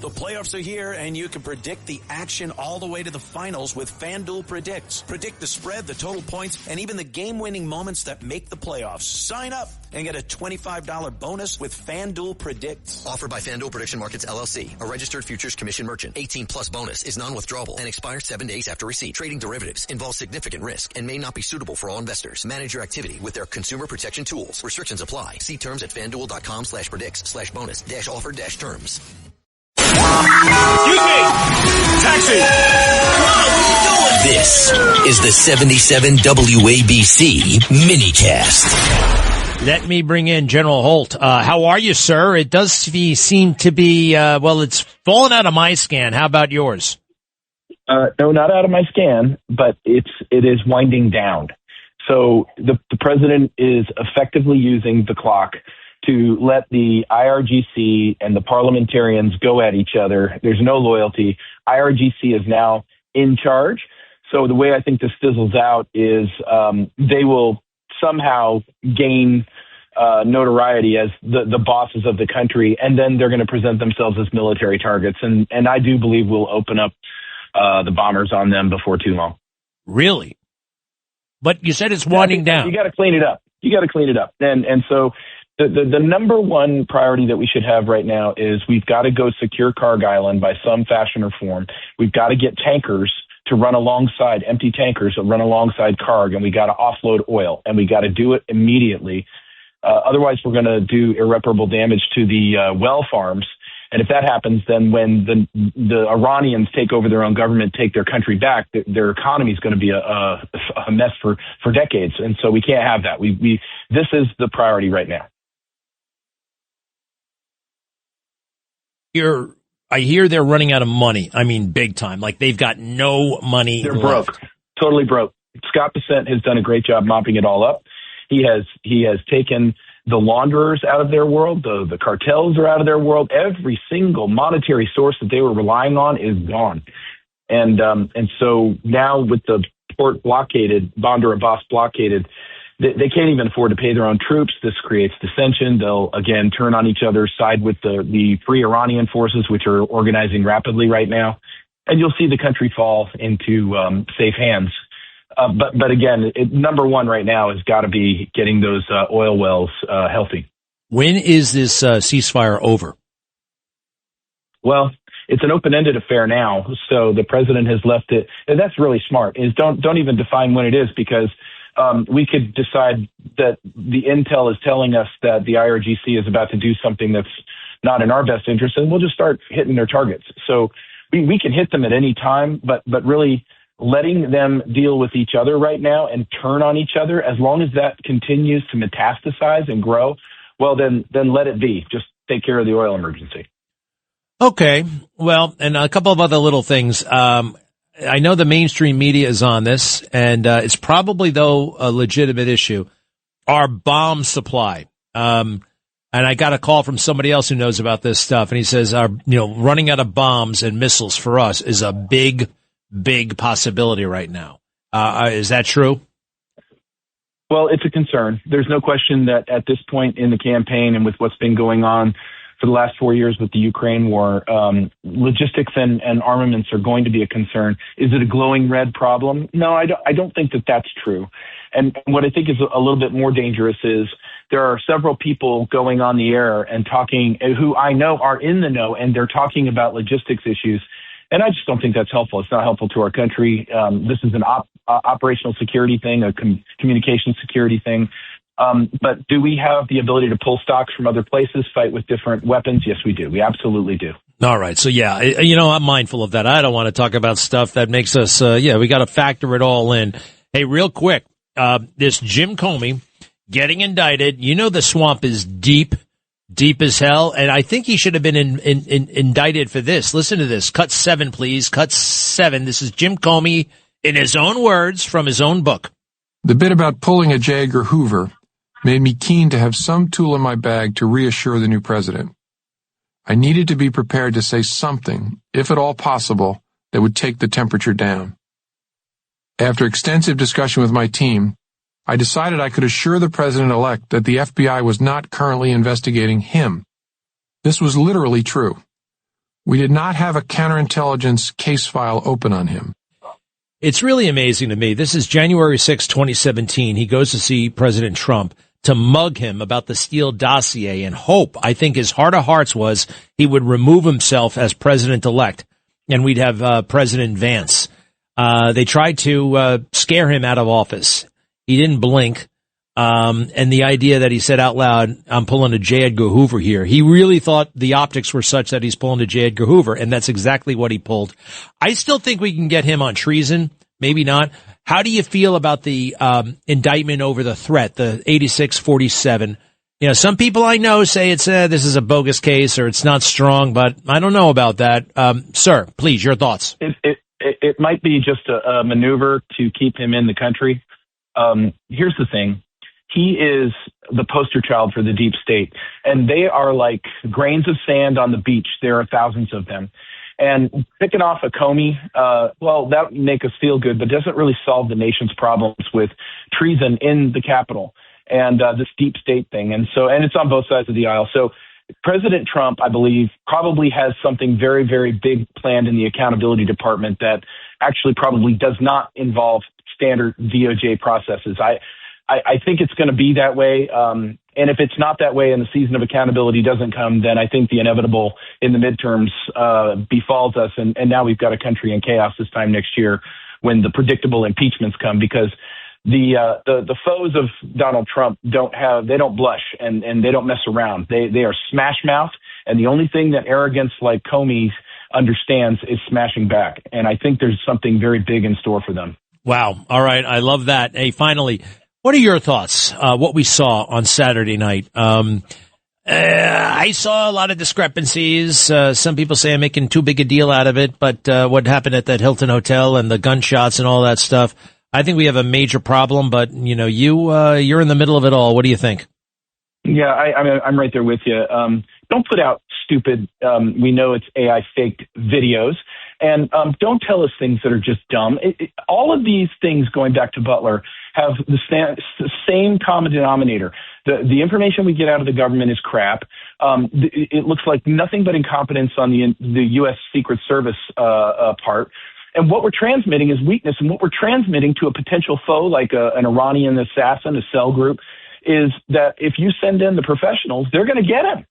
The playoffs are here, and you can predict the action all the way to the finals with FanDuel Predicts. Predict the spread, the total points, and even the game-winning moments that make the playoffs. Sign up and get a $25 bonus with FanDuel Predicts. Offered by FanDuel Prediction Markets, LLC, a registered futures commission merchant. 18 plus bonus is non-withdrawable and expires 7 days after receipt. Trading derivatives involves significant risk and may not be suitable for all investors. Manage your activity with their consumer protection tools. Restrictions apply. See terms at FanDuel.com/predicts/bonus-offer-terms. Excuse me! Taxi! This is the 77 WABC minicast. Let me bring in General Holt. How are you, sir? It does seem to be, it's fallen out of my scan. How about yours? No, not out of my scan, but it is winding down. So the president is effectively using the clock to let the IRGC and the parliamentarians go at each other. There's no loyalty. IRGC is now in charge. So the way I think this fizzles out is they will somehow gain notoriety as the bosses of the country, and then they're going to present themselves as military targets. And I do believe we'll open up the bombers on them before too long. Really? But you said it's winding down. You got to clean it up. And so the number one priority that we should have right now is we've got to go secure Carg Island by some fashion or form. We've got to get tankers to run alongside, empty tankers that run alongside Carg, and we got to offload oil, and we got to do it immediately. Otherwise, we're going to do irreparable damage to the well farms. And if that happens, then when the Iranians take over their own government, take their country back, their economy is going to be a mess for decades. And so we can't have that. This is the priority right now. I hear they're running out of money. I mean, big time. Like, they've got no money left. They're broke. Totally broke. Scott Bessent has done a great job mopping it all up. He has taken the launderers out of their world. The cartels are out of their world. Every single monetary source that they were relying on is gone. And so now with the port blockaded, Bandar Abbas blockaded, they can't even afford to pay their own troops. This creates dissension. They'll, again, turn on each other, side with the Free Iranian forces, which are organizing rapidly right now. And you'll see the country fall into safe hands. But again, number one right now has got to be getting those oil wells healthy. When is this ceasefire over? Well, it's an open-ended affair now. So the president has left it. And that's really smart. Is don't even define when it is, because we could decide that the intel is telling us that the IRGC is about to do something that's not in our best interest, and we'll just start hitting their targets. So we can hit them at any time, but really letting them deal with each other right now and turn on each other, as long as that continues to metastasize and grow, well, then let it be. Just take care of the oil emergency. Okay. Well, and a couple of other little things. I know the mainstream media is on this, and it's probably, though, a legitimate issue. Our bomb supply. And I got a call from somebody else who knows about this stuff, and he says, running out of bombs and missiles for us is a big possibility right now. Is that true? Well, it's a concern. There's no question that at this point in the campaign and with what's been going on for the last 4 years with the Ukraine war, logistics and armaments are going to be a concern. Is it a glowing red problem? No, I don't think that that's true. And what I think is a little bit more dangerous is there are several people going on the air and talking who I know are in the know, and they're talking about logistics issues. And I just don't think that's helpful. It's not helpful to our country. This is an operational security thing, a communication security thing. But do we have the ability to pull stocks from other places, fight with different weapons? Yes, we do. We absolutely do. All right. So, yeah, I'm mindful of that. I don't want to talk about stuff that makes us, we got to factor it all in. Hey, real quick, this Jim Comey getting indicted. The swamp is deep as hell. And I think he should have been indicted for this. Listen to this. Cut 7, please. Cut 7. This is Jim Comey in his own words from his own book. The bit about pulling a J. Edgar Hoover made me keen to have some tool in my bag to reassure the new president. I needed to be prepared to say something, if at all possible, that would take the temperature down. After extensive discussion with my team, I decided I could assure the president-elect that the FBI was not currently investigating him. This was literally true. We did not have a counterintelligence case file open on him. It's really amazing to me. This is January 6, 2017. He goes to see President Trump to mug him about the Steele dossier, and Hope, I think his heart of hearts was he would remove himself as president-elect, and we'd have President Vance. They tried to scare him out of office. He didn't blink. And the idea that he said out loud, I'm pulling a J. Edgar Hoover here. He really thought the optics were such that he's pulling a J. Edgar Hoover, and that's exactly what he pulled. I still think we can get him on treason. Maybe not. How do you feel about the indictment over the threat, the 86-47? You know, some people I know say it's this is a bogus case or it's not strong, but I don't know about that. Sir, please, your thoughts. It might be just a maneuver to keep him in the country. Here's the thing. He is the poster child for the deep state, and they are like grains of sand on the beach. There are thousands of them. And picking off a Comey, well, that would make us feel good, but doesn't really solve the nation's problems with treason in the Capitol and this deep state thing. And it's on both sides of the aisle. So President Trump, I believe, probably has something very, very big planned in the accountability department that actually probably does not involve standard DOJ processes. I think it's going to be that way. And if it's not that way and the season of accountability doesn't come, then I think the inevitable in the midterms befalls us. And now we've got a country in chaos this time next year when the predictable impeachments come, because the foes of Donald Trump don't blush and they don't mess around. They are smash mouth. And the only thing that arrogance like Comey understands is smashing back. And I think there's something very big in store for them. Wow. All right. I love that. Hey, finally, what are your thoughts? What we saw on Saturday night? I saw a lot of discrepancies. Some people say I'm making too big a deal out of it, but what happened at that Hilton Hotel and the gunshots and all that stuff, I think we have a major problem. But you know, you're in the middle of it all. What do you think? Yeah, I'm right there with you. Don't put out stupid. We know it's AI faked videos. And don't tell us things that are just dumb. All of these things, going back to Butler, have the same common denominator. The information we get out of the government is crap. It looks like nothing but incompetence on the U.S. Secret Service part. And what we're transmitting is weakness. And what we're transmitting to a potential foe like an Iranian assassin, a cell group, is that if you send in the professionals, they're going to get him.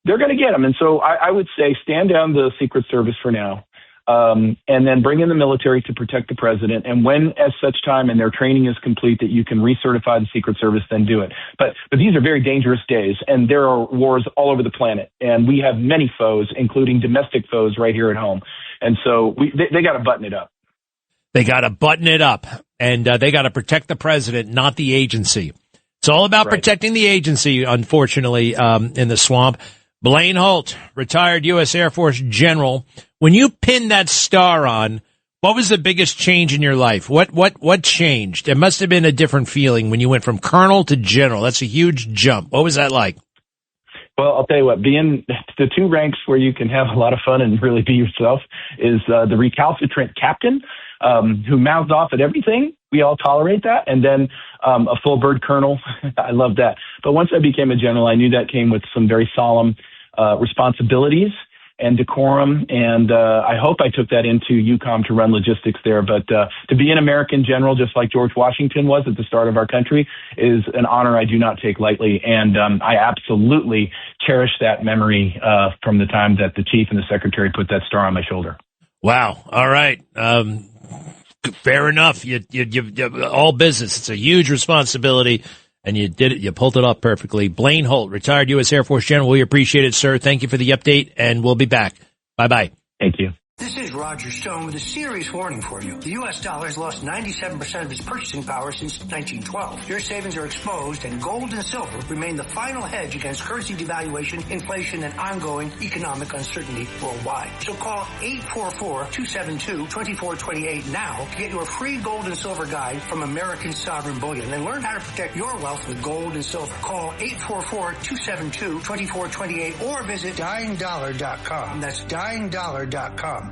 They're going to get him. And so I would say stand down the Secret Service for now. And then bring in the military to protect the president. And when, as such time, and their training is complete, that you can recertify the Secret Service, then do it. But these are very dangerous days, and there are wars all over the planet. And we have many foes, including domestic foes right here at home. And so they got to button it up. They got to button it up, and they got to protect the president, not the agency. It's all about protecting the agency, unfortunately, in the swamp. Blaine Holt, retired U.S. Air Force general. When you pinned that star on, what was the biggest change in your life? What changed? It must have been a different feeling when you went from colonel to general. That's a huge jump. What was that like? Well, I'll tell you what, being the two ranks where you can have a lot of fun and really be yourself is the recalcitrant captain who mouths off at everything. We all tolerate that. And then a full bird colonel. I love that. But once I became a general, I knew that came with some very solemn responsibilities and decorum. And I hope I took that into UCOM to run logistics there. But to be an American general, just like George Washington was at the start of our country, is an honor I do not take lightly. And I absolutely cherish that memory from the time that the chief and the secretary put that star on my shoulder. Wow. All right. Fair enough. You all business. It's a huge responsibility. And you did it. You pulled it off perfectly. Blaine Holt, retired U.S. Air Force general. We appreciate it, sir. Thank you for the update, and we'll be back. Bye-bye. Thank you. This is Roger Stone with a serious warning for you. The U.S. dollar has lost 97% of its purchasing power since 1912. Your savings are exposed, and gold and silver remain the final hedge against currency devaluation, inflation, and ongoing economic uncertainty worldwide. So call 844-272-2428 now to get your free gold and silver guide from American Sovereign Bullion and learn how to protect your wealth with gold and silver. Call 844-272-2428 or visit dyingdollar.com. That's dyingdollar.com.